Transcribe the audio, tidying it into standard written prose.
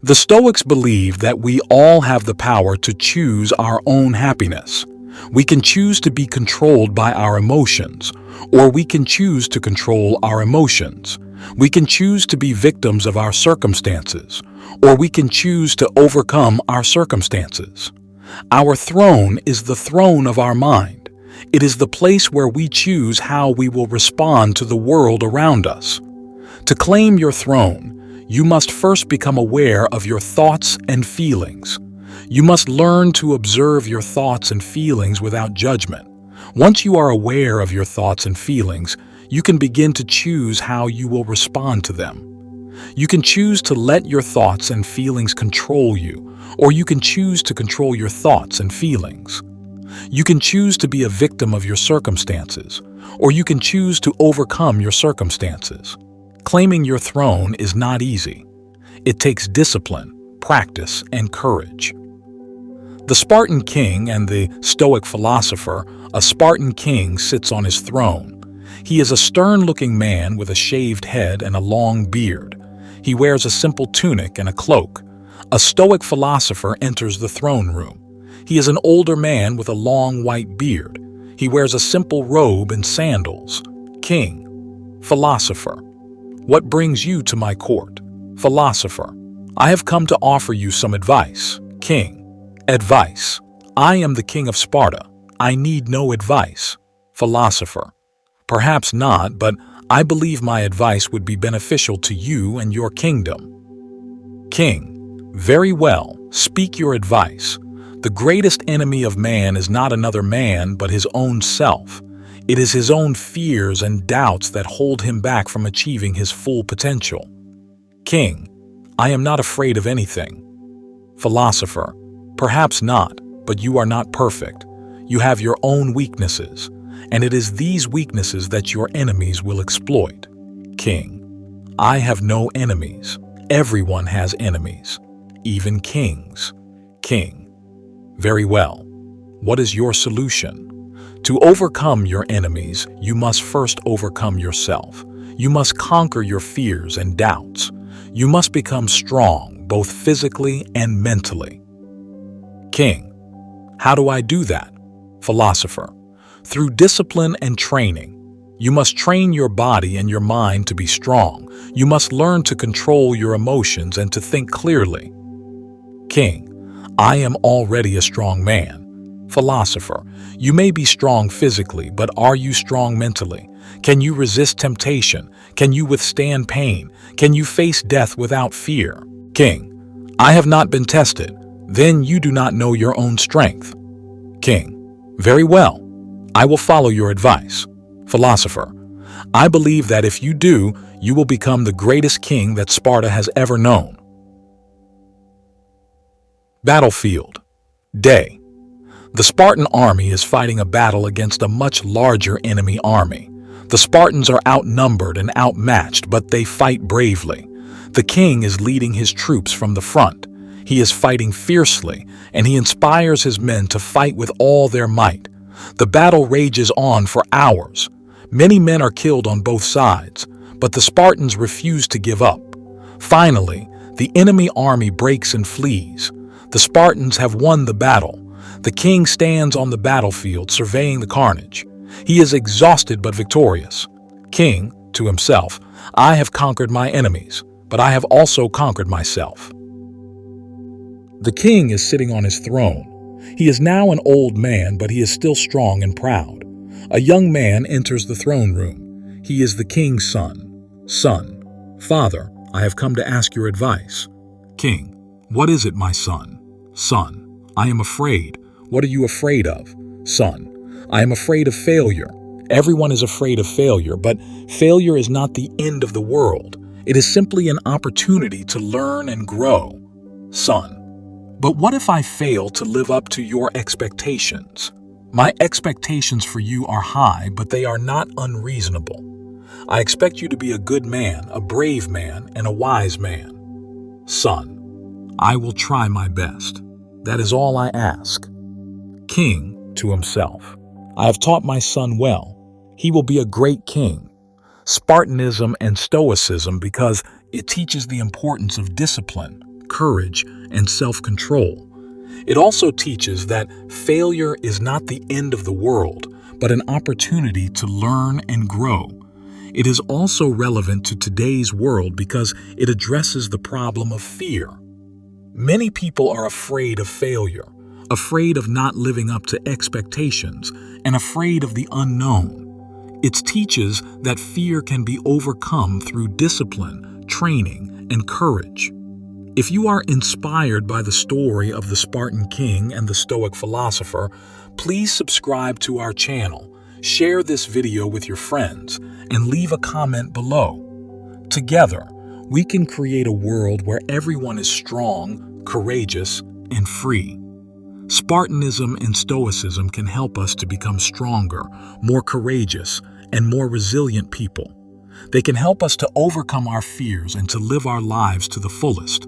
The Stoics believe that we all have the power to choose our own happiness. We can choose to be controlled by our emotions, or we can choose to control our emotions. We can choose to be victims of our circumstances, or we can choose to overcome our circumstances. Our throne is the throne of our mind. It is the place where we choose how we will respond to the world around us. To claim your throne, you must first become aware of your thoughts and feelings. You must learn to observe your thoughts and feelings without judgment. Once you are aware of your thoughts and feelings, you can begin to choose how you will respond to them. You can choose to let your thoughts and feelings control you, or you can choose to control your thoughts and feelings. You can choose to be a victim of your circumstances, or you can choose to overcome your circumstances. Claiming your throne is not easy. It takes discipline, practice, and courage. The Spartan king and the Stoic philosopher, a Spartan king sits on his throne. He is a stern-looking man with a shaved head and a long beard. He wears a simple tunic and a cloak. A Stoic philosopher enters the throne room. He is an older man with a long white beard. He wears a simple robe and sandals. King. Philosopher. What brings you to my court? Philosopher. I have come to offer you some advice. King. Advice. I am the king of Sparta. I need no advice. Philosopher. Perhaps not, but I believe my advice would be beneficial to you and your kingdom. King. Very well. Speak your advice. The greatest enemy of man is not another man, but his own self. It is his own fears and doubts that hold him back from achieving his full potential. King. I am not afraid of anything. Philosopher. Perhaps not, but you are not perfect. You have your own weaknesses, and it is these weaknesses that your enemies will exploit. King. I have no enemies. Everyone has enemies, even kings. King. Very well. What is your solution? To overcome your enemies, you must first overcome yourself. You must conquer your fears and doubts. You must become strong, both physically and mentally. King. How do I do that? Philosopher. Through discipline and training. You must train your body and your mind to be strong. You must learn to control your emotions and to think clearly. King. I am already a strong man. Philosopher. You may be strong physically, but are you strong mentally? Can you resist temptation? Can you withstand pain? Can you face death without fear? King. I have not been tested. Then you do not know your own strength. King. Very well. I will follow your advice. Philosopher. I believe that if you do, you will become the greatest king that Sparta has ever known. Battlefield. Day. The Spartan army is fighting a battle against a much larger enemy army. The Spartans are outnumbered and outmatched, but they fight bravely. The king is leading his troops from the front. He is fighting fiercely, and he inspires his men to fight with all their might. The battle rages on for hours. Many men are killed on both sides, but the Spartans refuse to give up. Finally, the enemy army breaks and flees. The Spartans have won the battle. The king stands on the battlefield surveying the carnage. He is exhausted but victorious. King, to himself, I have conquered my enemies, but I have also conquered myself. The king is sitting on his throne. He is now an old man, but he is still strong and proud. A young man enters the throne room. He is the king's son. Son. Father, I have come to ask your advice. King. What is it, my son? Son. I am afraid. What are you afraid of? Son. I am afraid of failure. Everyone is afraid of failure, but failure is not the end of the world. It is simply an opportunity to learn and grow. Son. But what if I fail to live up to your expectations? My expectations for you are high, but they are not unreasonable. I expect you to be a good man, a brave man, and a wise man. Son. I will try my best. That is all I ask. King, to himself. I have taught my son well. He will be a great king. Spartanism and Stoicism because it teaches the importance of discipline, courage, and self-control. It also teaches that failure is not the end of the world, but an opportunity to learn and grow. It is also relevant to today's world because it addresses the problem of fear. Many people are afraid of failure, afraid of not living up to expectations, and afraid of the unknown. It teaches that fear can be overcome through discipline, training, and courage. If you are inspired by the story of the Spartan king and the Stoic philosopher, please subscribe to our channel, share this video with your friends, and leave a comment below. Together, we can create a world where everyone is strong, courageous, and free. Spartanism and Stoicism can help us to become stronger, more courageous, and more resilient people. They can help us to overcome our fears and to live our lives to the fullest.